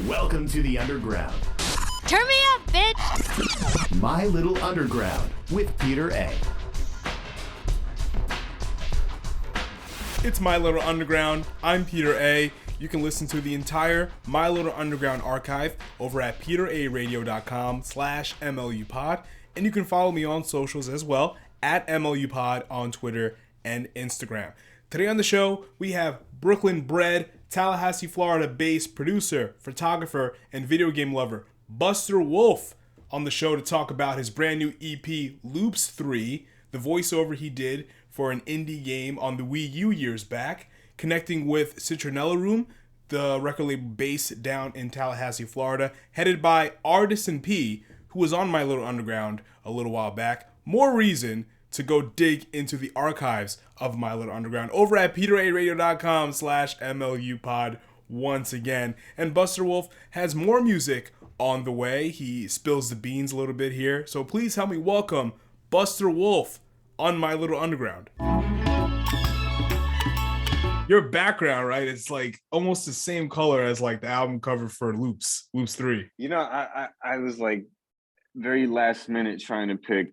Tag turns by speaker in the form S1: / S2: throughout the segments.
S1: Welcome to the Underground.
S2: Turn me up, bitch!
S1: My Little Underground with Peter A.
S3: It's My Little Underground. I'm Peter A. You can listen to the entire My Little Underground archive over at peteraradio.com/MLUpod. And you can follow me on socials as well at MLUpod on Twitter and Instagram. Today on the show, we have Brooklyn bred, Tallahassee, Florida-based producer, photographer, and video game lover, Buster Wolf, on the show to talk about his brand new EP, Loups III, the voiceover he did for an indie game on the Wii U years back, connecting with Citronella Room, the record label based down in Tallahassee, Florida, headed by Artisan P, who was on My Little Underground a little while back. More reason to go dig into the archives of My Little Underground over at peteraradio.com/MLUpod once again. And Buster Wolf has more music on the way. He spills the beans a little bit here. So please help me welcome Buster Wolf on My Little Underground. Your background, right? It's like almost the same color as like the album cover for Loups III.
S4: You know, I was like very last minute trying to pick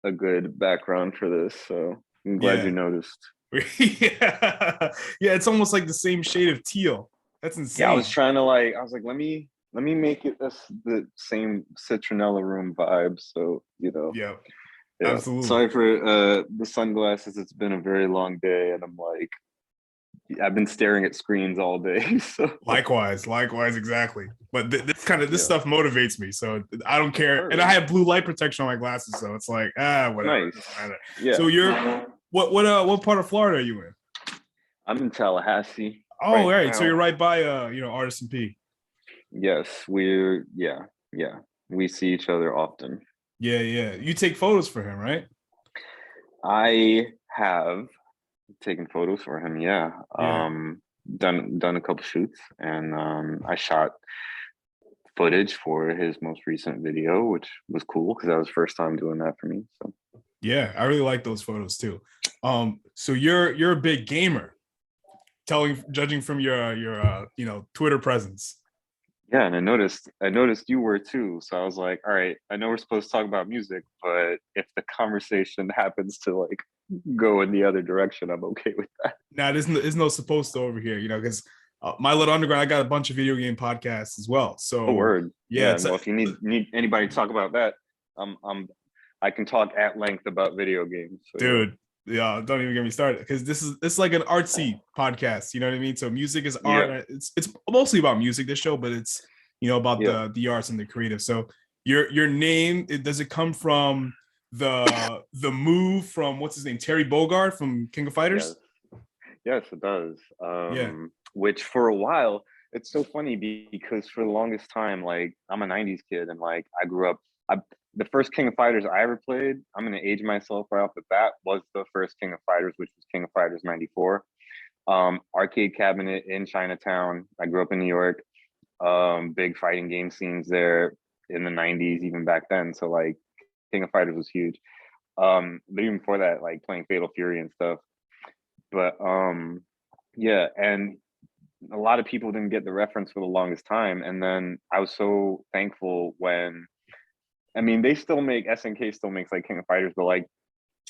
S4: a good background for this, so I'm glad you noticed.
S3: yeah, it's almost like the same shade of teal. That's insane.
S4: Yeah, I was like, let me make it the same Citronella Room vibe. So
S3: yeah,
S4: absolutely. Sorry for the sunglasses. It's been a very long day, and I've been staring at screens all day. So
S3: likewise, exactly. But this stuff motivates me, so I don't care. And I have blue light protection on my glasses, so it's like whatever.
S4: Nice. Yeah.
S3: So you're what part of Florida are you in?
S4: I'm in Tallahassee.
S3: Oh, right. So you're right by Artisan P.
S4: Yes, we see each other often.
S3: Yeah. You take photos for him, right?
S4: I have taken photos for him. Yeah. Done a couple shoots, and I shot footage for his most recent video, which was cool because that was the first time doing that for me. So
S3: yeah, I really like those photos too. So you're a big gamer, judging from your Twitter presence.
S4: Yeah, and I noticed you were too. So I was like, all right, I know we're supposed to talk about music, but if the conversation happens to like go in the other direction, I'm okay with that.
S3: Nah, there's no supposed to over here, because My Little Underground, I got a bunch of video game podcasts as well. So
S4: word. Yeah. Well, if you need anybody to talk about that, I can talk at length about video games. So,
S3: dude, yeah, don't even get me started, because it's like an artsy podcast. You know what I mean? So music is art. Yeah. It's mostly about music, this show, but it's about the arts and the creative. So your name, does it come from the move from what's his name, Terry Bogard from King of Fighters?
S4: Yes, it does. Which for a while, it's so funny because for the longest time, like I'm a 90s kid, and like I grew up, the first King of Fighters I ever played, I'm going to age myself right off the bat, was the first King of Fighters, which was King of Fighters 94. Arcade cabinet in Chinatown. I grew up in New York. Big fighting game scenes there in the 90s, even back then. So like King of Fighters was huge. But even before that, like playing Fatal Fury and stuff. But yeah, and a lot of people didn't get the reference for the longest time. And then I was so thankful when, they still make, SNK still makes like King of Fighters, but like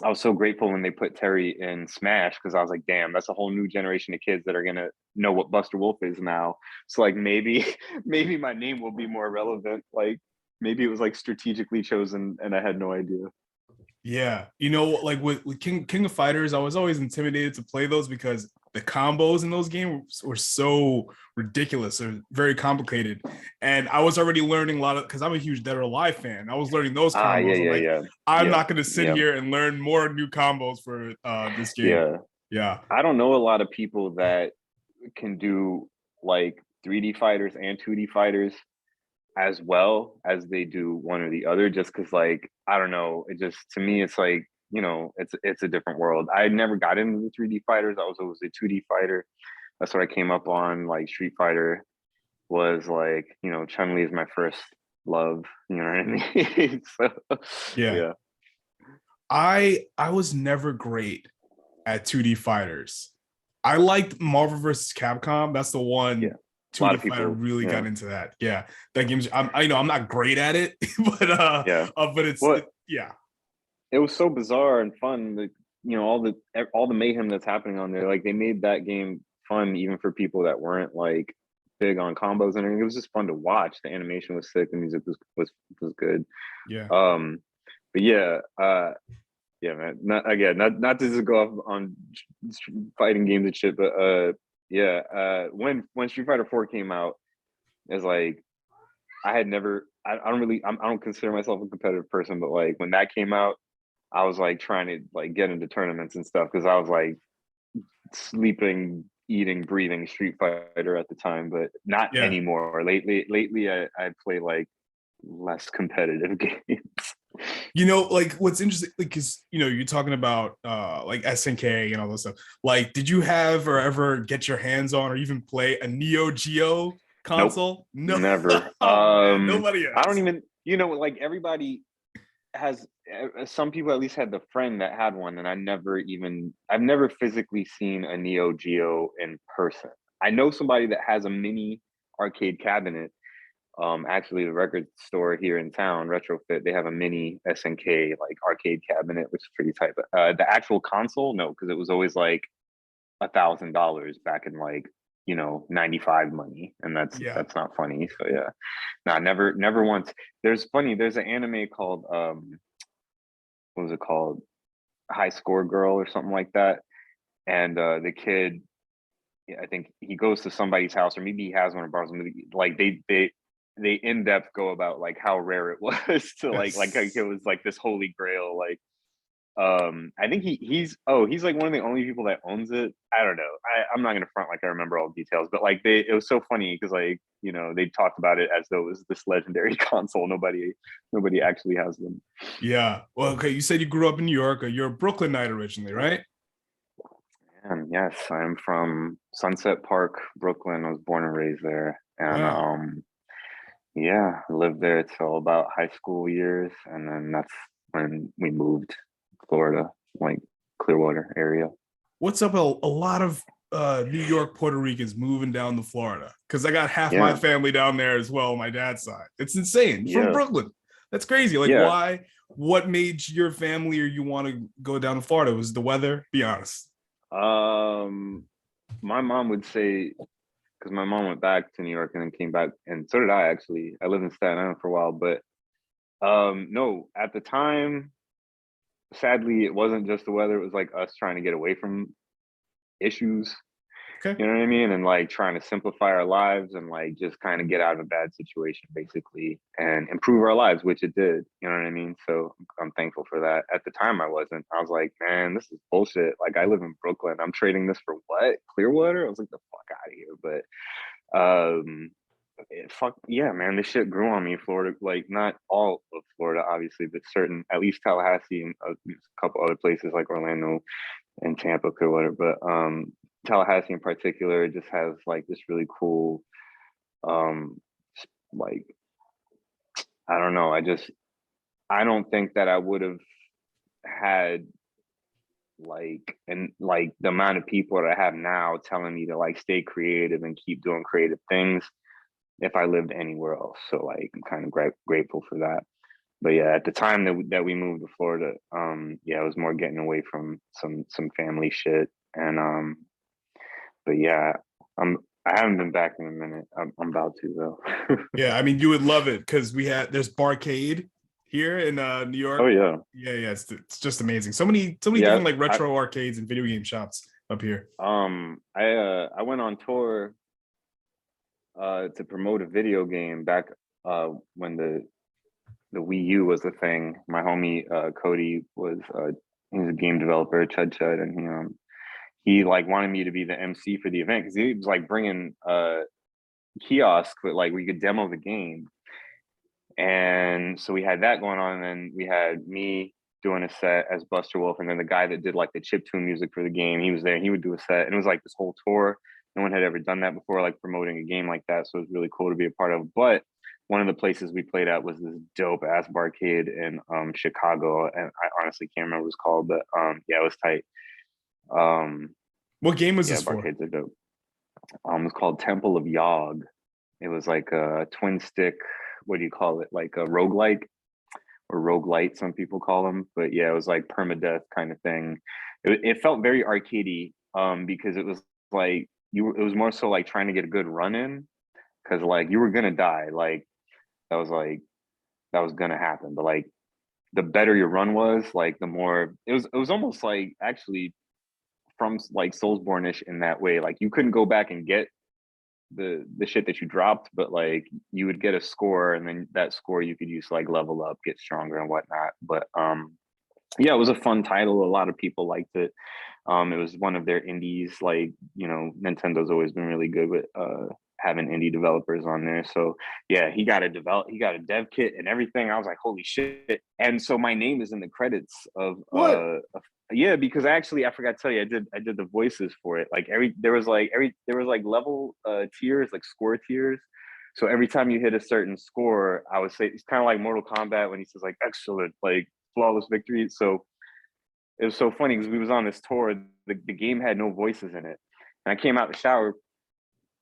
S4: I was so grateful when they put Terry in Smash, because I was like, damn, that's a whole new generation of kids that are gonna know what Buster Wolf is now. So like maybe my name will be more relevant. Like maybe it was like strategically chosen and I had no idea.
S3: Yeah, like with King of Fighters, I was always intimidated to play those because the combos in those games were so ridiculous or very complicated, and I was already learning a lot of, because I'm a huge Dead or Alive fan. I was learning those combos. I'm not going to sit here and learn more new combos for this game. Yeah.
S4: I don't know a lot of people that can do like 3D fighters and 2D fighters as well as they do one or the other, just because like I don't know, it just, to me it's like it's a different world. I never got into the 3D fighters. I was always a 2D fighter. That's what I came up on. Like Street Fighter was like, Chun-Li is my first love, you know what I mean? So yeah.
S3: I was never great at 2D fighters. I liked Marvel vs. Capcom. That's the one
S4: A lot
S3: 2D
S4: of
S3: Fighter
S4: people,
S3: really got
S4: yeah,
S3: into that. Yeah, that game's. I'm not great at it,
S4: yeah.
S3: but it's
S4: Well,
S3: yeah,
S4: it was so bizarre and fun. All the mayhem that's happening on there. Like they made that game fun even for people that weren't like big on combos and everything. It was just fun to watch. The animation was sick. The music was good.
S3: yeah.
S4: Um, but yeah, yeah, man. Not to just go off on fighting games and shit, but yeah. When Street Fighter 4 came out, it's like I had never. I don't really. I don't consider myself a competitive person, but like when that came out, I was like trying to like get into tournaments and stuff because I was like sleeping, eating, breathing Street Fighter at the time, but not
S3: Yeah.
S4: anymore. Lately, I play like less competitive games.
S3: Like what's interesting, like, because you're talking about like SNK and all those stuff. Like, did you have or ever get your hands on or even play a Neo Geo
S4: Nope,
S3: console? No.
S4: never.
S3: Oh man, nobody
S4: I don't
S3: has.
S4: even. Like everybody has. Some people at least had the friend that had one, and I've never physically seen a Neo Geo in person. I know somebody that has a mini arcade cabinet. Actually, the record store here in town, Retrofit, they have a mini SNK like arcade cabinet, which is pretty tight. But the actual console, no, because it was always like $1,000 back in like 95 money, and
S3: Yeah.
S4: that's not funny. So yeah, nah, never once. There's an anime called what was it called? High Score Girl or something like that. And the kid, yeah, I think he goes to somebody's house, or maybe he has one or borrows one. Like they in depth go about like how rare it was to like it
S3: Yes.
S4: was like this holy grail. Like I think he's like one of the only people that owns it. I don't know. I'm not gonna front like I remember all the details, but like it was so funny because like they talked about it as though it was this legendary console. Nobody actually has them.
S3: Yeah. Well, okay. You said you grew up in New York, or you're a Brooklynite originally, right?
S4: And yes, I'm from Sunset Park, Brooklyn. I was born and raised there, and
S3: Wow.
S4: yeah, I lived there till about high school years, and then that's when we moved to Florida, like Clearwater area.
S3: What's up? A lot of New York Puerto Ricans moving down to Florida because I got half my
S4: Yeah,
S3: family down there as well on my dad's side. It's insane. From
S4: yeah,
S3: Brooklyn. That's crazy. Like,
S4: yeah.
S3: why? What made your family or you want to go down to Florida? Was the weather? Be honest.
S4: Um, my mom would say because my mom went back to New York and then came back, and so did I actually. I lived in Staten Island for a while, but no, at the time, sadly, it wasn't just the weather. It was like us trying to get away from issues.
S3: Okay.
S4: You know what I mean? And like trying to simplify our lives and like just kind of get out of a bad situation basically and improve our lives, which it did. You know what I mean? So I'm thankful for that. At the time I wasn't. I was like, man, this is bullshit. Like I live in Brooklyn. I'm trading this for what? Clearwater? I was like, the fuck out of here. But fuck yeah, man. This shit grew on me. Florida, like not all of Florida, obviously, but certain, at least Tallahassee and a couple other places like Orlando and Tampa, Clearwater. But Tallahassee in particular just has like this really cool, um, like I don't know. I don't think that I would have had like the amount of people that I have now telling me to like stay creative and keep doing creative things if I lived anywhere else. So like I'm kind of grateful for that. But yeah, at the time that we moved to Florida, yeah, it was more getting away from some family shit, and but yeah, I'm I haven't been back in a minute. I'm about to though.
S3: Yeah, I mean, you would love it because there's Barcade here in New
S4: Oh
S3: York.
S4: yeah,
S3: Yeah, yeah, it's just amazing. So many
S4: yeah.
S3: different like retro arcades and video game shops up here.
S4: I went on tour to promote a video game back when the Wii U was a thing. My homie Cody was he was a game developer, Chud, and he like wanted me to be the MC for the event because he was like bringing kiosk, but like we could demo the game. And so we had that going on, and then we had me doing a set as Buster Wolf, and then the guy that did like the chiptune music for the game, he was there. And he would do a set, and it was like this whole tour. No one had ever done that before, like promoting a game like that. So it was really cool to be a part of. But one of the places we played at was this dope ass barcade in Chicago, and I honestly can't remember what it was called, but yeah, it was tight. Um,
S3: What game was
S4: yeah,
S3: this for?
S4: barcades are dope. It's called Temple of Yog. It was like a twin stick, what do you call it? Like a roguelike or roguelite, some people call them. But yeah, it was like permadeath kind of thing. It felt very arcadey, because it was like it was more so like trying to get a good run in, because like you were gonna die. That was like that was gonna happen. But like the better your run was, like the more it was almost like actually from like Soulsborne-ish in that way. Like you couldn't go back and get the shit that you dropped, but like you would get a score, and then that score you could use to like level up, get stronger and whatnot. But yeah, it was a fun title. A lot of people liked it. It was one of their indies. Like, Nintendo's always been really good with having indie developers on there. So yeah, he got a dev kit and everything. I was like, holy shit. And so my name is in the credits of
S3: What?
S4: yeah, because actually I forgot to tell you, I did the voices for it. Like there was like level tiers, like score tiers. So every time you hit a certain score, I would say it's kind of like Mortal Kombat when he says like excellent, like flawless victory. So it was so funny because we was on this tour. The game had no voices in it, and I came out the shower,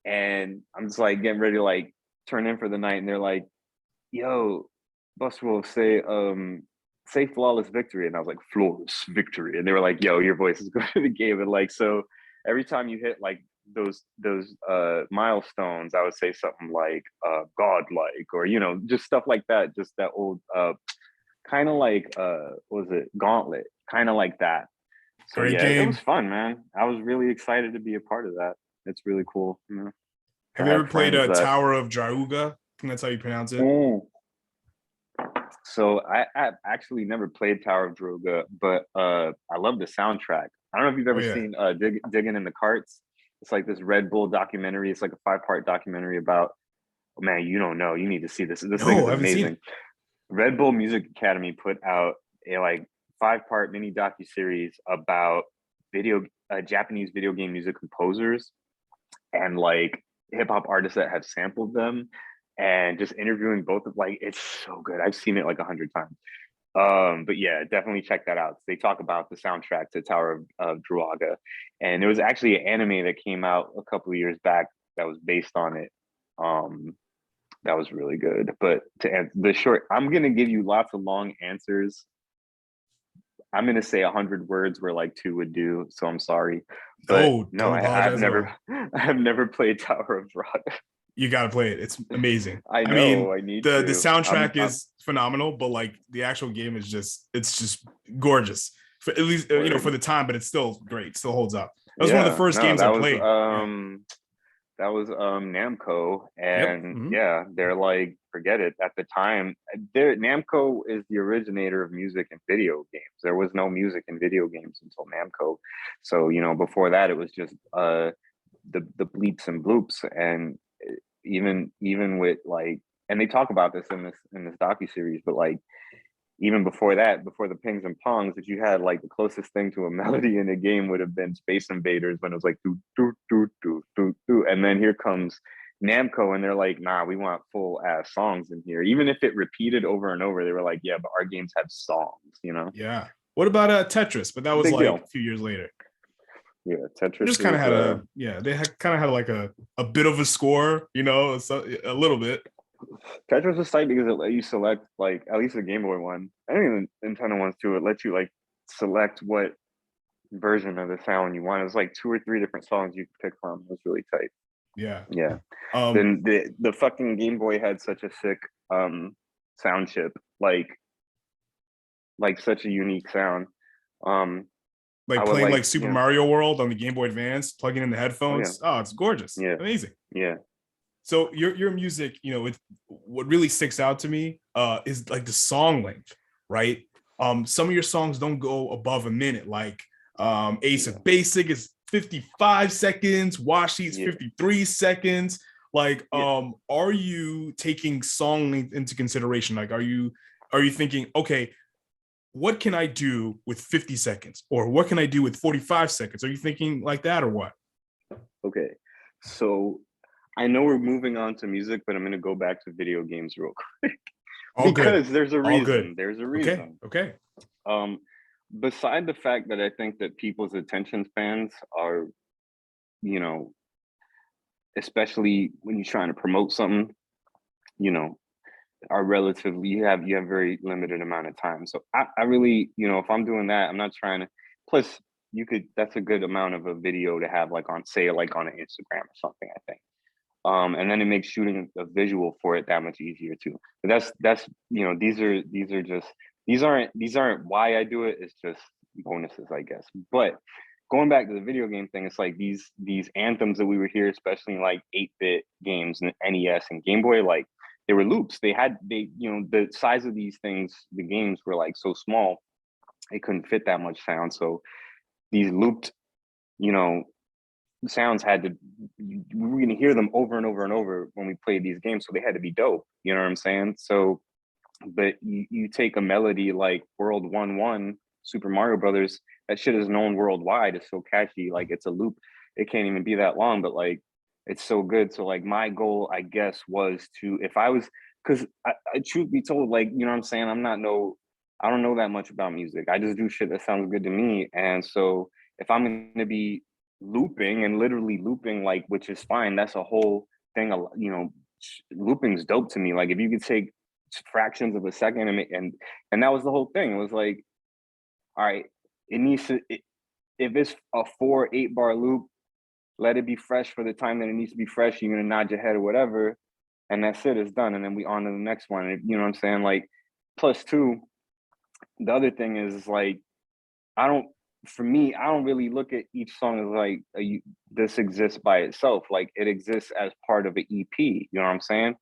S4: and I'm just like getting ready to like turn in for the night, and they're like, "Yo, Buster will say flawless victory," and I was like, "Flawless victory," and they were like, "Yo, your voice is going to the game," and like so every time you hit like those milestones, I would say something like godlike, or just stuff like that, just that old kind of like what was it, Gauntlet, kind of like that. So
S3: Great
S4: yeah, it was
S3: game.
S4: fun, man. I was really excited to be a part of that. It's really cool, to
S3: Have you ever
S4: have
S3: played
S4: friends
S3: a
S4: that.
S3: Tower of Drauga? I think that's how you pronounce it.
S4: Mm. So I actually never played Tower of Droga, but I love the soundtrack. I don't know if you've
S3: Oh
S4: ever
S3: yeah.
S4: seen Digging in the Carts. It's like this Red Bull documentary. It's like a 5-part documentary about. Oh, man, you don't know. You need to see this. This thing
S3: No,
S4: is
S3: I haven't seen
S4: amazing.
S3: it.
S4: Red Bull Music Academy put out a like 5-part mini docu series about Japanese video game music composers and like hip hop artists that have sampled them, and just interviewing both of like it's so good. I've seen it like 100 times. But yeah, definitely check that out. They talk about the soundtrack to Tower of Druaga, and there was actually an anime that came out a couple of years back that was based on it. Um, that was really good. But to answer the short, I'm gonna give you lots of long answers. I'm gonna say 100 words where like two would do. So I'm sorry, but
S3: No,
S4: no,
S3: don't
S4: I've
S3: apologize at
S4: never,
S3: all.
S4: I've never played Tower of Druaga.
S3: You got to play it. It's amazing.
S4: I
S3: I mean,
S4: know I need
S3: the
S4: to.
S3: soundtrack is phenomenal, but like the actual game is just gorgeous. For at least for
S4: Word.
S3: the time, but it's still great. Still holds up. That was one of the
S4: Yeah,
S3: first
S4: no,
S3: games I played. Yeah.
S4: that was Namco,
S3: Yep.
S4: and
S3: Mhm.
S4: yeah, they're like, forget it. At the time, Namco is the originator of music in video games. There was no music in video games until Namco. So before that, it was just the bleeps and bloops, and even with like, and they talk about this in this docu series, but like even before that, before the pings and pongs, that you had like the closest thing to a melody in a game would have been Space Invaders, when it was like do do do do do do, and then here comes Namco, and they're like, nah, we want full ass songs in here. Even if it repeated over and over, they were like, yeah, but our games have songs.
S3: Yeah. What about Tetris? But that was
S4: Big
S3: like
S4: deal.
S3: a few years later.
S4: Yeah,
S3: Just
S4: Tetris
S3: kind of
S4: is
S3: had they had kind of had like a bit of a score, so, a little bit.
S4: Tetris is tight because it let you select, like, at least the Game Boy one. I think the Nintendo ones too. It lets you like select what version of the sound you want. It was like 2 or 3 different songs you could pick from. It was really tight.
S3: Yeah.
S4: Yeah.
S3: Um,
S4: Then the fucking Game Boy had such a sick sound chip, like such a unique sound. Um, I
S3: like
S4: would
S3: playing
S4: like,
S3: like Super Mario World on the Game Boy Advance, plugging in the
S4: oh yeah,
S3: headphones. Oh, it's gorgeous,
S4: yeah,
S3: amazing.
S4: yeah,
S3: So your music, what really sticks out to me is like the song length, right? Some of your songs don't go above a minute. Like Ace
S4: yeah,
S3: of Basic is 55 seconds, Washi's
S4: yeah,
S3: 53 seconds. Like,
S4: yeah.
S3: are you taking song length into consideration? Like, are you thinking, okay, what can I do with 50 seconds? Or what can I do with 45 seconds? Are you thinking like that or what?
S4: Okay. So I know we're moving on to music, but I'm gonna go back to video games real quick
S3: All good.
S4: because there's a
S3: All good.
S4: reason. There's a
S3: Okay.
S4: reason.
S3: Okay.
S4: Um, Beside the fact that I think that people's attention spans are, you know, especially when you're trying to promote something, you know, are relatively you have very limited amount of time. So I really, if I'm doing that, I'm not trying to. Plus, that's a good amount of a video to have like on say like on an Instagram or something, I think. And then it makes shooting a visual for it that much easier too. But that's these aren't why I do it. It's just bonuses, I guess. But going back to the video game thing, it's like these anthems that we were here, especially in like 8-bit games and NES and Game Boy, like they were loops. The size of these things, the games were like so small, it couldn't fit that much sound. So these looped, you know, sounds we were going to hear them over and over and over when we played these games, so they had to be dope, you know what I'm saying? So but you take a melody like World 1-1 Super Mario Brothers, that shit is known worldwide. It's so catchy, like it's a loop, it can't even be that long, but like it's so good. So like my goal, I guess, was to, if I was, because truth be told, like, you know what I'm saying, I don't know that much about music. I just do shit that sounds good to me. And so if I'm going to be looping and literally looping, like, which is fine, that's a whole thing, looping's dope to me. Like if you could take fractions of a second and that was the whole thing. It was like, all right, if it's a 4-8 bar loop, let it be fresh for the time that it needs to be fresh. You're gonna nod your head or whatever, and that's it, it's done. And then we on to the next one. And, you know what I'm saying? Like, plus two, the other thing is like, for me, I don't really look at each song as like this exists by itself. Like it exists as part of an EP. You know what I'm saying?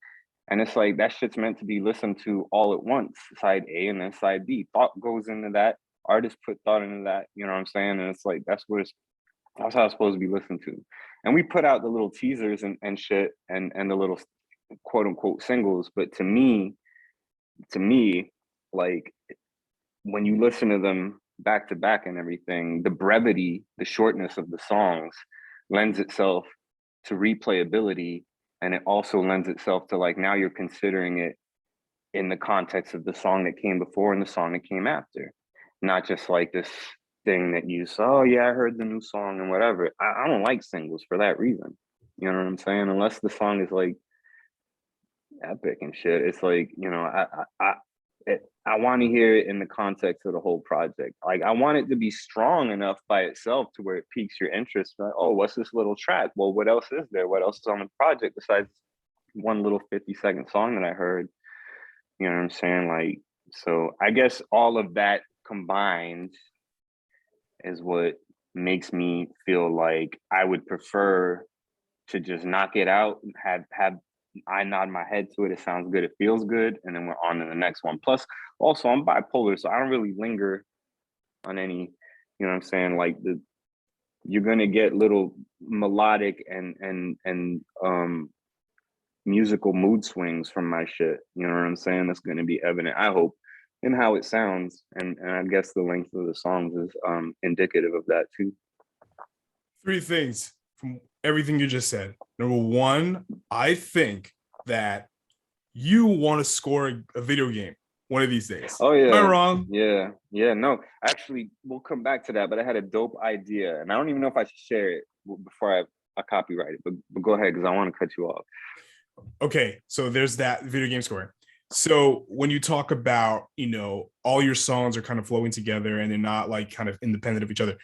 S4: And it's like that shit's meant to be listened to all at once, side A and then side B. Thought goes into that. Artists put thought into that. You know what I'm saying? And it's like that's how it's supposed to be listened to. And we put out the little teasers and shit and the little quote unquote singles. But to me, like when you listen to them back to back and everything, the brevity, the shortness of the songs lends itself to replayability. And it also lends itself to like, now you're considering it in the context of the song that came before and the song that came after. Not just like this thing that you saw, oh yeah, I heard the new song and whatever. I don't like singles for that reason. You know what I'm saying? Unless the song is like epic and shit. It's like, I want to hear it in the context of the whole project. Like I want it to be strong enough by itself to where it piques your interest. Like, oh, what's this little track? Well, what else is there? What else is on the project besides one little 50-second song that I heard? You know what I'm saying? Like, so I guess all of that combined is what makes me feel like I would prefer to just knock it out, have I nod my head to it, it sounds good, it feels good, and then we're on to the next one. Plus, also I'm bipolar, so I don't really linger on any, you know what I'm saying, like you're gonna get little melodic and musical mood swings from my shit. You know what I'm saying? That's gonna be evident, I hope, in how it sounds. And I guess the length of the songs is indicative of that too.
S3: 3 things from everything you just said. Number 1, I think that you want to score a video game one of these days.
S4: Oh yeah.
S3: Am I wrong?
S4: Yeah. No, actually, we'll come back to that, but I had a dope idea and I don't even know if I should share it before I copyright it, but go ahead, because I want to cut you off.
S3: Okay, so there's that video game scoring. So when you talk about, all your songs are kind of flowing together and they're not like kind of independent of each other,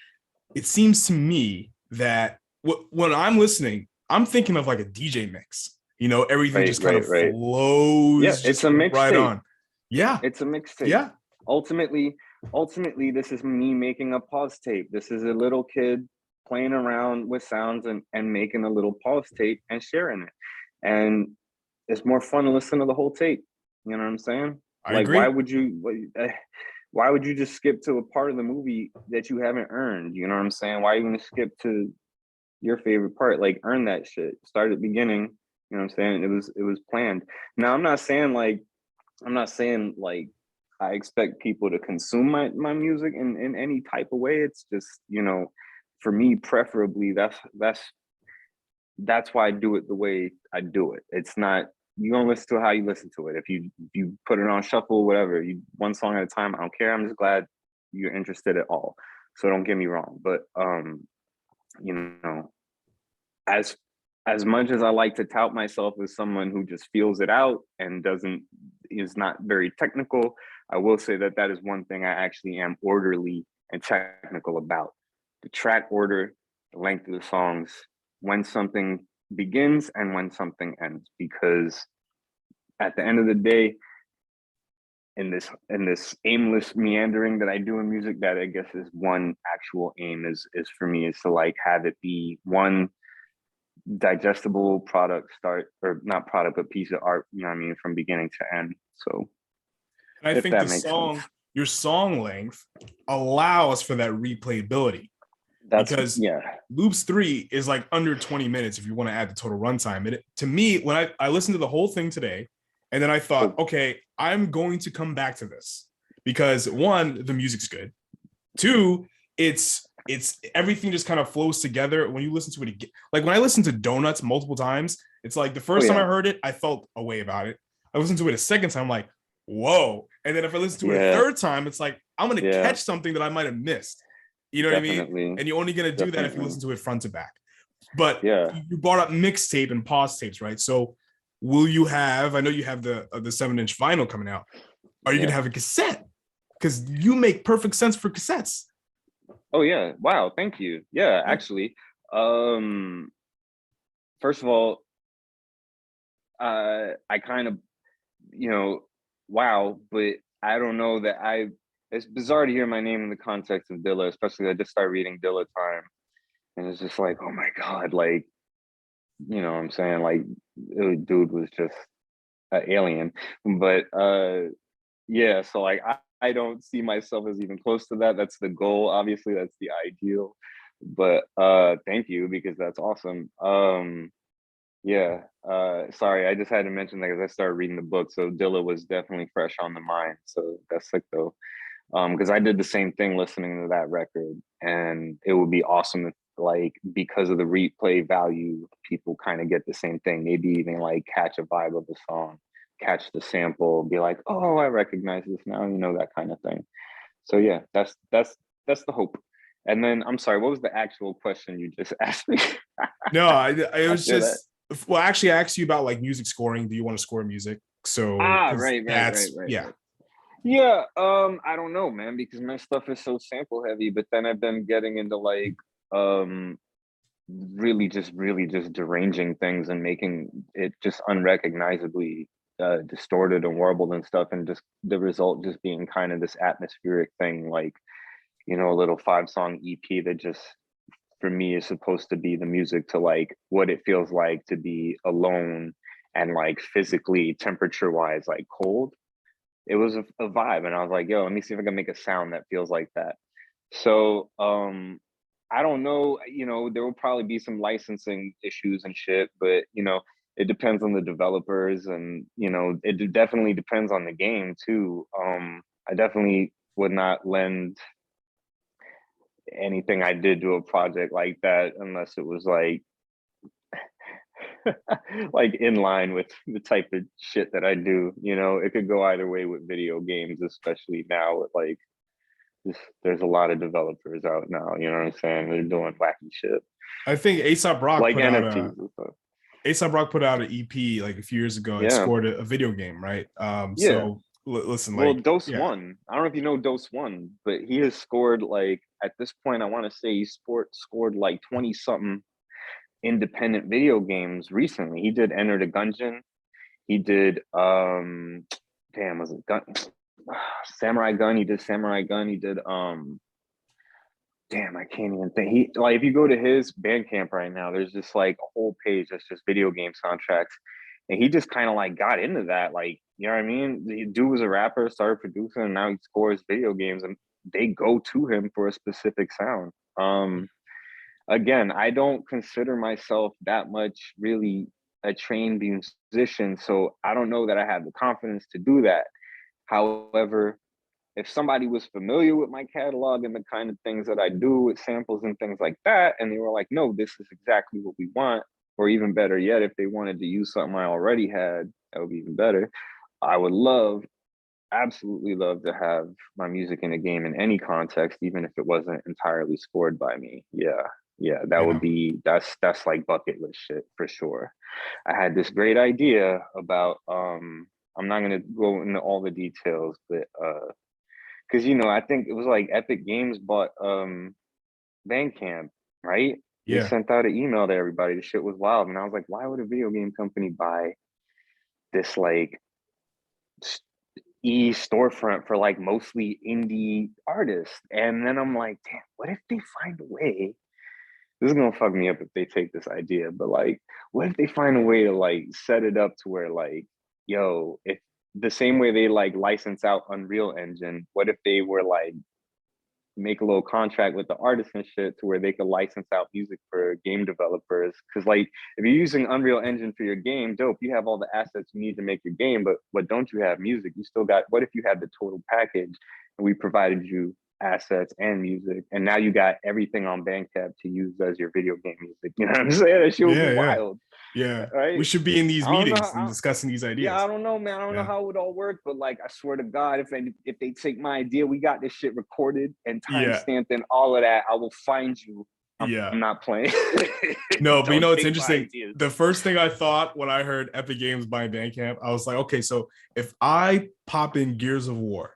S3: it seems to me that when I'm listening, I'm thinking of like a DJ mix. Everything just kind of flows.
S4: Yeah, it's a mixtape.
S3: Right on. Yeah,
S4: it's a mixtape.
S3: Yeah.
S4: Ultimately, this is me making a pause tape. This is a little kid playing around with sounds and making a little pause tape and sharing it. And it's more fun to listen to the whole tape. You know what I'm saying?
S3: I agree.
S4: Why would you just skip to a part of the movie that you haven't earned? You know what I'm saying? Why are you gonna skip to your favorite part? Like, earn that shit. Start at the beginning. You know what I'm saying? It was planned. Now I'm not saying like I expect people to consume my music in any type of way. It's just, for me, preferably that's why I do it the way I do it. It's not, you gonna listen to how you listen to it. If you put it on shuffle, whatever, one song at a time, I don't care. I'm just glad you're interested at all. So don't get me wrong. But as as much as I like to tout myself as someone who just feels it out and is not very technical, I will say that that is one thing I actually am orderly and technical about. The track order, the length of the songs, when something begins and when something ends, because at the end of the day, in this aimless meandering that I do in music, that I guess is one actual aim is for me is to like have it be one digestible product, start or not product but piece of art, you know what I mean, from beginning to end. So
S3: And I
S4: if
S3: think
S4: that makes sense.
S3: your song length allows for that replayability. Because Loups 3 is like under 20 minutes if you want to add the total runtime. To me, when I listened to the whole thing today, and then I thought, okay, I'm going to come back to this because one, the music's good. Two, it's everything just kind of flows together when you listen to it again. Like when I listened to Donuts multiple times, it's like the first time I heard it, I felt a way about it. I listened to it a second time, I'm like, whoa. And then if I listen to it a third time, it's like, I'm going to catch something that I might have missed. You know what I mean? And you're only going to do that if you listen to it front to back. But you brought up mixtape and pause tapes, right? So will you have, I know you have the 7-inch vinyl coming out. Are you going to have a cassette? Because you make perfect sense for cassettes.
S4: Oh yeah. Wow. Thank you. Yeah, actually. First of all, I kind of, wow, but I don't know that it's bizarre to hear my name in the context of Dilla, especially I just started reading Dilla Time. And it's just like, oh my God, like, you know what I'm saying? Like, dude was just an alien. But yeah, so like, I don't see myself as even close to that. That's the goal. Obviously, that's the ideal. But thank you, because that's awesome. Yeah, sorry, I just had to mention that because I started reading the book. So Dilla was definitely fresh on the mind. So that's sick though. Because I did the same thing listening to that record, and it would be awesome if, like, because of the replay value, people kind of get the same thing. Maybe even like catch a vibe of the song, catch the sample, be like, oh, I recognize this now, that kind of thing. So yeah, that's the hope. And then I'm sorry, what was the actual question you just asked me?
S3: No, it was just well, actually, I asked you about like music scoring. Do you want to score music? So
S4: right. Yeah, I don't know, man, because my stuff is so sample heavy, but then I've been getting into like really just deranging things and making it just unrecognizably distorted and warbled and stuff, and just the result just being kind of this atmospheric thing, like, a little 5-song EP that just for me is supposed to be the music to like what it feels like to be alone and like physically temperature wise like cold. It was a vibe, and I was like, yo, let me see if I can make a sound that feels like that. So I don't know, there will probably be some licensing issues and shit, but it depends on the developers, and it definitely depends on the game too. I definitely would not lend anything I did to a project like that unless it was like like in line with the type of shit that I do. It could go either way with video games, especially now with like there's a lot of developers out now, you know what I'm saying? They're doing wacky shit.
S3: I think A$AP Rock
S4: like
S3: put
S4: NFTs and stuff.
S3: A$AP Rock put out an EP like a few years ago and scored a video game, right? So listen, like,
S4: Dose One. I don't know if you know Dose One, but he has scored like at this point, I want to say he scored like 20 something independent video games recently. He did Enter the Gungeon. He did was it Gun Samurai Gun? He did Samurai Gun. He did I can't even think. He like if you go to his Bandcamp right now, there's just like a whole page that's just video game soundtracks. And he just kind of like got into that, like, you know what I mean? The dude was a rapper, started producing, and now he scores video games, and they go to him for a specific sound. Again, I don't consider myself that much really a trained musician, so I don't know that I have the confidence to do that. However, if somebody was familiar with my catalog and the kind of things that I do with samples and things like that, and they were like, no, this is exactly what we want, or even better yet, if they wanted to use something I already had, that would be even better. I would absolutely love to have my music in a game in any context, even if it wasn't entirely scored by me. Yeah. Yeah, that
S3: You
S4: would
S3: know.
S4: be that's like bucket list shit for sure. I had this great idea about I'm not gonna go into all the details, but because I think it was like Epic Games bought Bandcamp, right? They
S3: Yeah.
S4: sent out an email to everybody. The shit was wild, and I was like, why would a video game company buy this like storefront for like mostly indie artists? And then I'm like, damn, what if they find a way? This is gonna fuck me up if they take this idea, but like, what if they find a way to like set it up to where like, yo, if the same way they like license out Unreal Engine, what if they were like make a little contract with the artists and shit to where they could license out music for game developers? Because like, if you're using Unreal Engine for your game, dope, you have all the assets you need to make your game, but what don't you have? Music. You still got, what if you had the total package and we provided you assets and music, and now you got everything on Bandcamp to use as your video game music? You know what I'm saying? That shit would be
S3: Yeah, yeah.
S4: wild,
S3: Yeah. We
S4: right?
S3: should be in these
S4: I don't know
S3: meetings and
S4: how,
S3: discussing these
S4: yeah,
S3: ideas.
S4: I don't know, man. I don't know
S3: Yeah.
S4: how it would all work, but like, I swear to God, if they take my idea, we got this shit recorded and time
S3: Yeah.
S4: stamped and all of that. I will find you.
S3: Yeah.
S4: I'm not playing.
S3: No, but
S4: Don't
S3: it's
S4: take my
S3: interesting.
S4: ideas.
S3: The first thing I thought when I heard Epic Games buying Bandcamp, I was like, okay, so if I pop in Gears of War,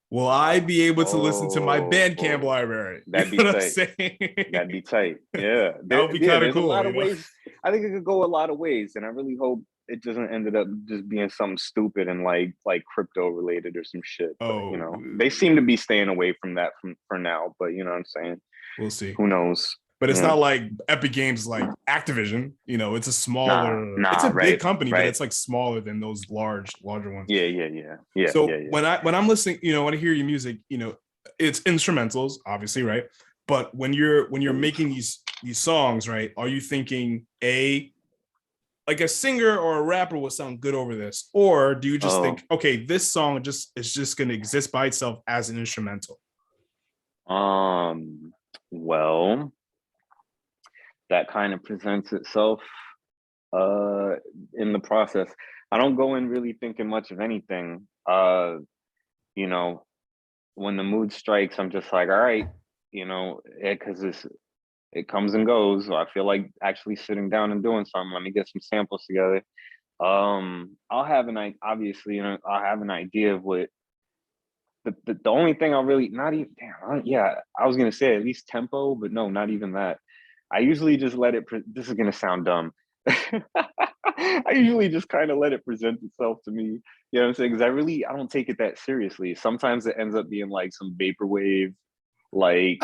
S3: will I be able to listen to my Bandcamp
S4: Oh,
S3: library? You
S4: that'd
S3: know
S4: be
S3: what I'm
S4: tight.
S3: saying?
S4: That'd be tight. Yeah,
S3: That would be
S4: yeah.
S3: kind of
S4: There's a
S3: cool,
S4: lot of ways. I think it could go a lot of ways, and I really hope it doesn't end up just being something stupid and like crypto related or some shit. But
S3: Oh,
S4: they seem to be staying away from that for now. But you know what I'm saying?
S3: we'll see.
S4: Who knows?
S3: But it's
S4: Yeah.
S3: not like Epic Games like Activision. It's a smaller, it's
S4: Nah,
S3: a big
S4: right,
S3: company, but
S4: right.
S3: it's like smaller than those larger ones.
S4: Yeah.
S3: So when I'm listening, when I hear your music, it's instrumentals, obviously, right? But when you're making these songs, right, are you thinking like a singer or a rapper will sound good over this, or do you just think, okay, this song is just going to exist by itself as an instrumental?
S4: Well, that kind of presents itself in the process. I don't go in really thinking much of anything. You know, when the mood strikes, I'm just like, all right, because it comes and goes. So I feel like actually sitting down and doing something. Let me get some samples together. I'll have obviously, I'll have an idea of what the only thing I'll really not even yeah, I was gonna say at least tempo, but no, not even that. I usually just let it. This is gonna sound dumb. I usually just kind of let it present itself to me. You know what I'm saying? Because I don't take it that seriously. Sometimes it ends up being like some vaporwave, like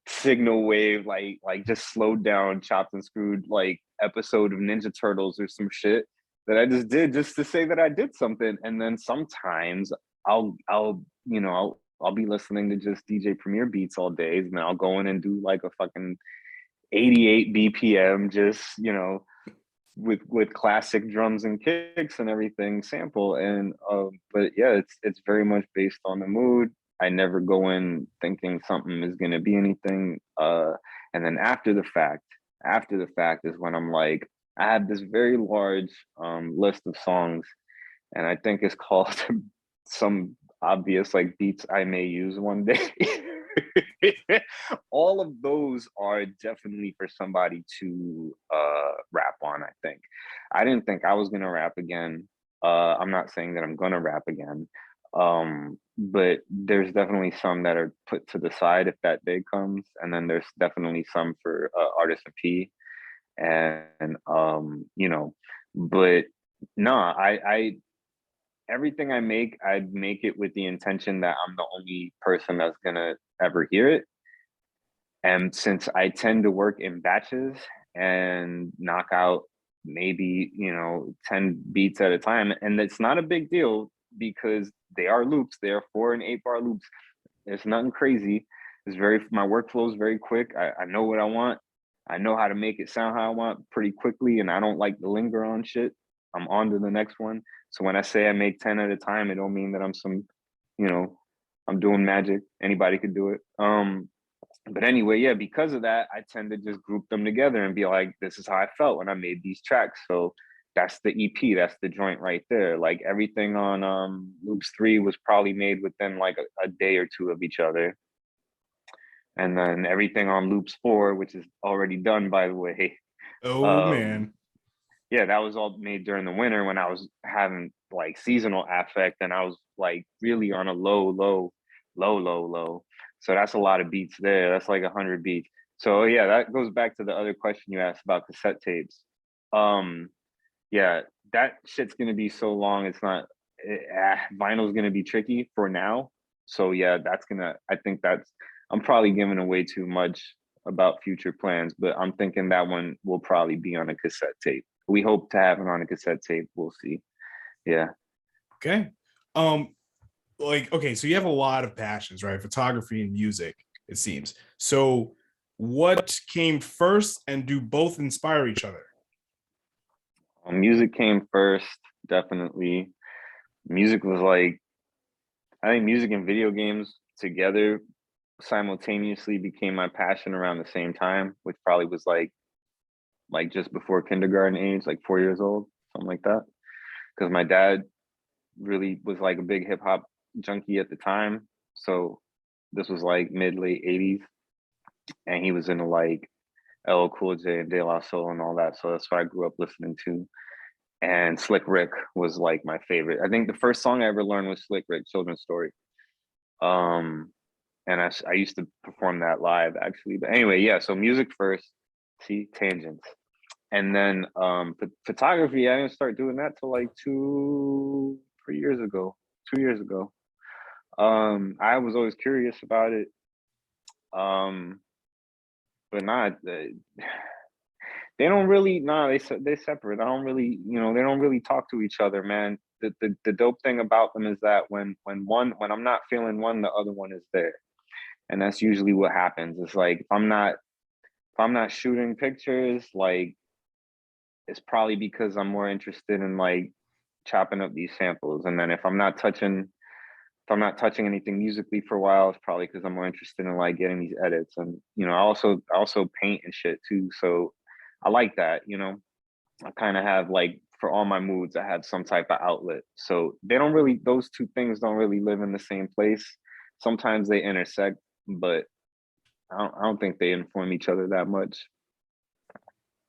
S4: signal wave, like just slowed down, chopped and screwed, like episode of Ninja Turtles or some shit that I just did just to say that I did something. And then sometimes I'll be listening to just DJ Premier beats all day, and then I'll go in and do like a fucking 88 BPM, just with classic drums and kicks and everything sample. And but yeah, it's very much based on the mood. I never go in thinking something is gonna be anything. And then after the fact is when I'm like, I have this very large list of songs, and I think it's called some obvious like beats I may use one day. All of those are definitely for somebody to rap on. I didn't think I was gonna rap again. I'm not saying that I'm gonna rap again, but there's definitely some that are put to the side if that day comes, and then there's definitely some for Artisan P, and but no, I everything I make it with the intention that I'm the only person that's gonna ever hear it. And since I tend to work in batches and knock out maybe 10 beats at a time, and it's not a big deal because they are loops, they are 4 and 8 bar loops. It's nothing crazy. My workflow is very quick. I know what I want. I know how to make it sound how I want pretty quickly, and I don't like to linger on shit. I'm on to the next one. So when I say I make 10 at a time, it don't mean that I'm I'm doing magic. Anybody could do it. But anyway, yeah, because of that, I tend to just group them together and be like, this is how I felt when I made these tracks. So that's the EP, that's the joint right there. Like everything on Loups III was probably made within like a day or two of each other. and then everything on Loups 4, which is already done, by the way.
S3: Oh
S4: Um,
S3: man.
S4: yeah, that was all made during the winter when I was having like seasonal affect, and I was like really on a low. So that's a lot of beats there. That's like 100 beats. So yeah, that goes back to the other question you asked about cassette tapes. Um, yeah, that shit's gonna be so long. It's not vinyl's gonna be tricky for now. So yeah, I think that's I'm probably giving away too much about future plans, but I'm thinking that one will probably be on a cassette tape. We hope to have it on a cassette tape. We'll see. Yeah.
S3: Okay. Um, like, okay, so you have a lot of passions, right? Photography and music, it seems. So what came first, and do both inspire each other?
S4: Music came first, definitely. Music was like, I think music and video games together simultaneously became my passion around the same time, which probably was like just before kindergarten age, like 4 years old, something like that. Because my dad really was like a big hip hop junkie at the time. So this was like mid late 80s, and he was into like LL Cool J and De La Soul and all that. So that's what I grew up listening to. And Slick Rick was like my favorite. I think the first song I ever learned was Slick Rick, Children's Story. Um, and I used to perform that live actually. But anyway, yeah. So music first. See, tangents. And then photography, I didn't start doing that till like 3 years ago. 2 years ago. I was always curious about it. But not they don't really they separate. I don't really, they don't really talk to each other, man. The dope thing about them is that when I'm not feeling one, the other one is there. And that's usually what happens. It's like if I'm not shooting pictures, like it's probably because I'm more interested in like chopping up these samples. And then if I'm not touching anything musically for a while, it's probably because I'm more interested in like getting these edits. And I also paint and shit too. So I like that. I kind of have like for all my moods, I have some type of outlet. So those two things don't really live in the same place. Sometimes they intersect, but I don't think they inform each other that much.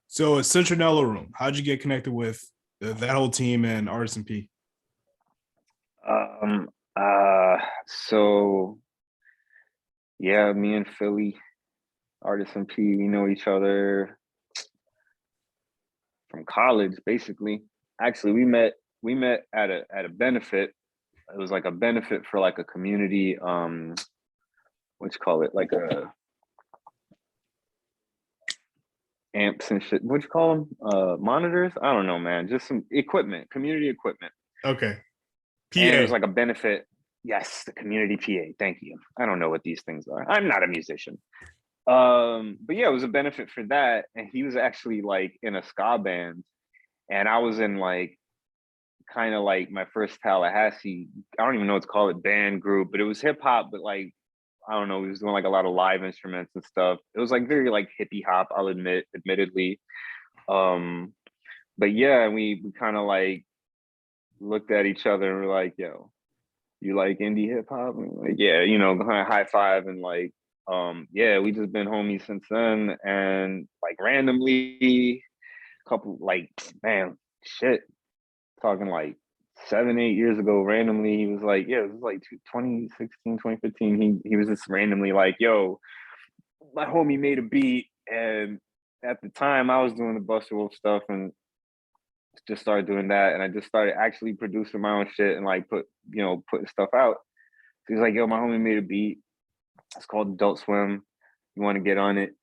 S3: So it's Citronella Room. How'd you get connected with that whole team and Artisan P?
S4: Um, so yeah, me and Philly, Artisan P, we know each other from college, basically. Actually, we met at a benefit. It was like a benefit for like a community, what you call it, like a amps and shit. What you call them? Monitors? I don't know, man. Just some equipment, community equipment.
S3: Okay.
S4: And it was
S3: PA.
S4: like a benefit. Yes, the community PA. Thank you. I don't know what these things are. I'm not a musician. But yeah, it was a benefit for that. And he was actually like in a ska band. And I was in like kind of like my first Tallahassee, I don't even know what to call it, band group, but it was hip hop, but like I don't know, he was doing like a lot of live instruments and stuff. It was like very like hippie hop, I'll admittedly. Um, but yeah, we kind of like looked at each other and we're like, yo, you like indie hip hop? And like, yeah, kind of high five and like, yeah, we just been homies since then. And like randomly, couple like, man, shit, talking like 7, 8 years ago, randomly, he was like, yeah, it was like 2016, 2015. He was just randomly like, yo, my homie made a beat. And at the time I was doing the Buster Wolf stuff and just started doing that. And I just started actually producing my own shit and like putting stuff out. He's like, yo, my homie made a beat. It's called Adult Swim. You want to get on it?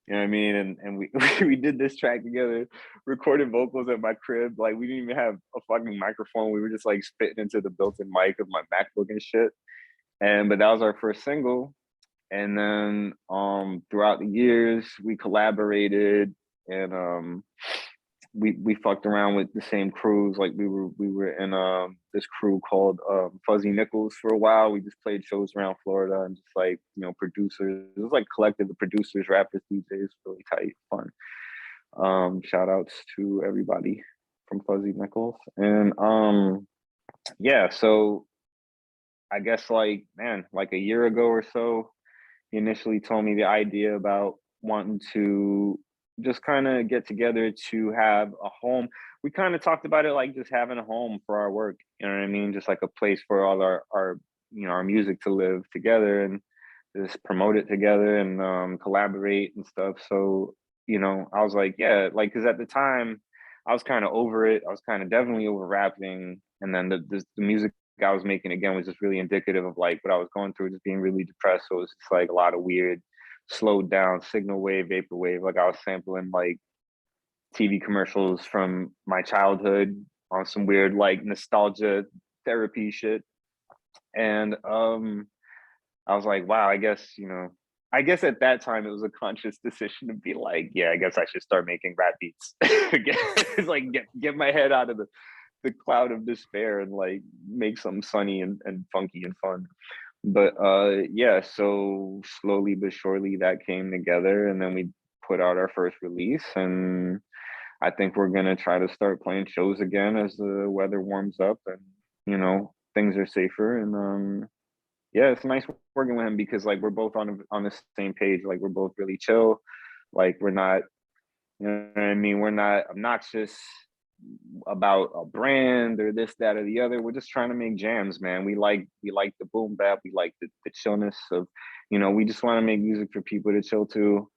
S4: You know what I mean? And we we did this track together, recorded vocals at my crib. Like we didn't even have a fucking microphone. We were just like spitting into the built-in mic of my MacBook and shit. But that was our first single. And then throughout the years we collaborated and we fucked around with the same crews. Like we were in this crew called Fuzzy Nickels for a while. We just played shows around Florida and just like producers. It was like collective of producers, rappers, DJs, really tight, fun. Shout outs to everybody from Fuzzy Nickels. And yeah, so I guess like a year ago or so, he initially told me the idea about wanting to just kind of get together to have a home. We kind of talked about it like just having a home for our work, you know what I mean? Just like a place for all our our music to live together and just promote it together and collaborate and stuff. So, I was like, yeah, like, because at the time I was kind of over it. I was kind of definitely over rapping. And then the music I was making again was just really indicative of like what I was going through, just being really depressed. So it was just like a lot of weird, slowed down signal wave, vaporwave. Like I was sampling like TV commercials from my childhood on some weird like nostalgia therapy shit. And I was like, wow, I guess at that time it was a conscious decision to be like, yeah, I guess I should start making rap beats. It's like get my head out of the cloud of despair and like make something sunny and funky and fun. But yeah, so slowly but surely that came together and then we put out our first release, and I think we're gonna try to start playing shows again as the weather warms up and things are safer. And yeah, it's nice working with him because like we're both on the same page. Like we're both really chill. Like we're not, you know what I mean? We're not obnoxious about a brand or this, that, or the other. We're just trying to make jams, man. We like the boom bap. We like the chillness of, we just want to make music for people to chill to,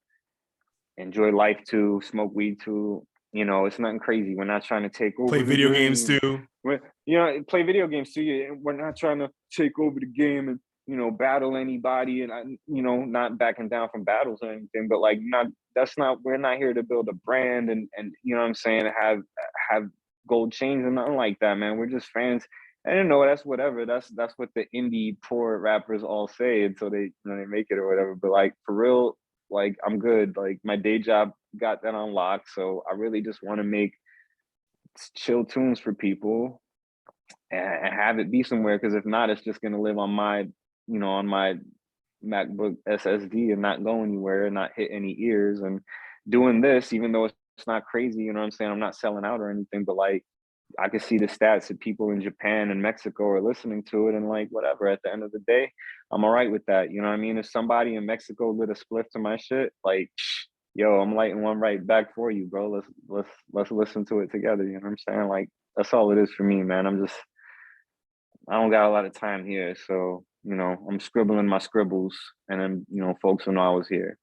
S4: enjoy life to, smoke weed to. It's nothing crazy. We're not trying to take over.
S3: Play video games too.
S4: Play video games too. We're not trying to take over the game and battle anybody, and not backing down from battles or anything. But like, we're not here to build a brand and you know what I'm saying, have gold chains and nothing like that, man. We're just fans. I don't know. That's whatever. That's what the indie poor rappers all say until they they make it or whatever. But like for real, like I'm good. Like my day job got that unlocked, so I really just want to make chill tunes for people and have it be somewhere. Because if not, it's just gonna live on my on my MacBook SSD and not go anywhere and not hit any ears. And doing this, even though it's not crazy, you know what I'm saying? I'm not selling out or anything, but like I could see the stats that people in Japan and Mexico are listening to it, and like whatever. At the end of the day, I'm all right with that. You know what I mean? If somebody in Mexico lit a spliff to my shit, like, yo, I'm lighting one right back for you, bro. Let's listen to it together. You know what I'm saying? Like that's all it is for me, man. I don't got a lot of time here, so I'm scribbling my scribbles, and then folks will know I was here.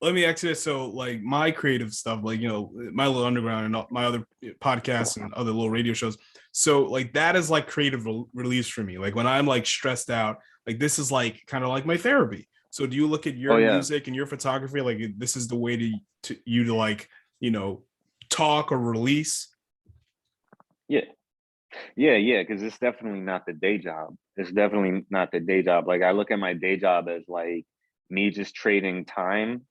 S3: Let me ask you this. So like my creative stuff, like my little underground and my other podcasts and other little radio shows, so like that is like creative release for me. Like when I'm like stressed out, like this is like kind of like my therapy. So do you look at your music and your photography like this is the way to like talk or release?
S4: Yeah, because it's definitely not the day job. It's definitely not the day job. Like I look at my day job as like me just trading time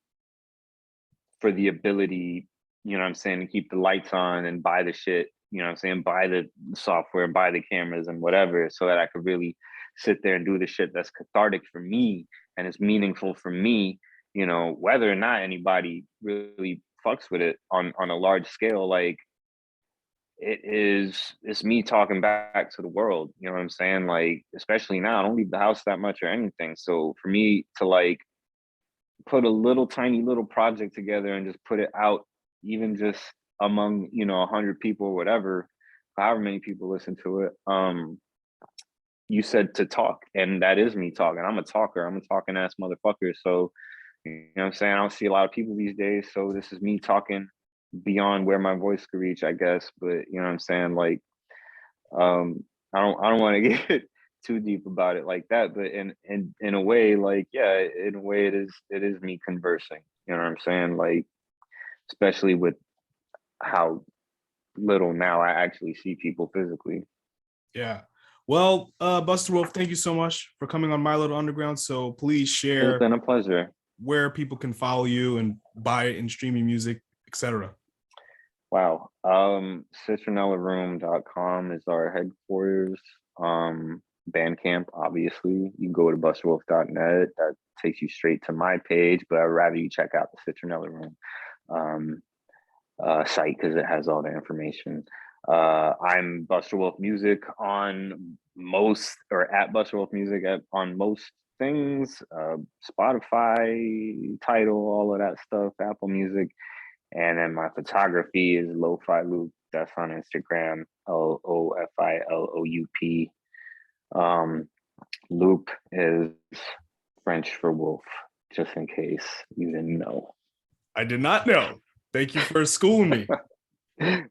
S4: for the ability, you know what I'm saying, to keep the lights on and buy the shit, you know what I'm saying, buy the software, buy the cameras and whatever, so that I could really sit there and do the shit that's cathartic for me and is meaningful for me, whether or not anybody really fucks with it on a large scale. Like it's me talking back to the world, you know what I'm saying? Like, especially now, I don't leave the house that much or anything. So for me to like put a little tiny little project together and just put it out, even just among 100 people or whatever, however many people listen to it, you said to talk, and that is me talking. I'm a talker. I'm a talking ass motherfucker. So you know what I'm saying, I don't see a lot of people these days, so this is me talking beyond where my voice could reach, I guess. But you know what I'm saying, like I don't want to get too deep about it like that, but in a way, like yeah, in a way it is me conversing, you know what I'm saying? Like especially with how little now I actually see people physically.
S3: Yeah. Well, Buster Wolf, thank you so much for coming on My Little Underground. So please share.
S4: It's been a pleasure.
S3: Where people can follow you and buy it and stream your music, etc.
S4: Wow. Citronellaroom.com is our headquarters. Bandcamp, obviously. You can go to busterwolf.net. That takes you straight to my page, but I'd rather you check out the Citronella Room site because it has all the information. I'm Buster Wolf Music on most, or at Buster Wolf Music on most things, Spotify, title, all of that stuff, Apple Music. And then my photography is Lo-Fi Loop. That's on Instagram, LOFILOUP. Loop is French for wolf, just in case you didn't know.
S3: I did not know. Thank you for schooling me.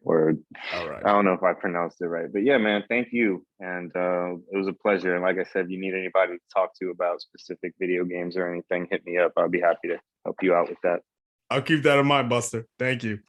S4: Word.
S3: All right.
S4: I don't know if I pronounced it right, but yeah, man, thank you. And it was a pleasure. And like I said, if you need anybody to talk to about specific video games or anything, hit me up. I'll be happy to help you out with that.
S3: I'll keep that in mind, Buster. Thank you.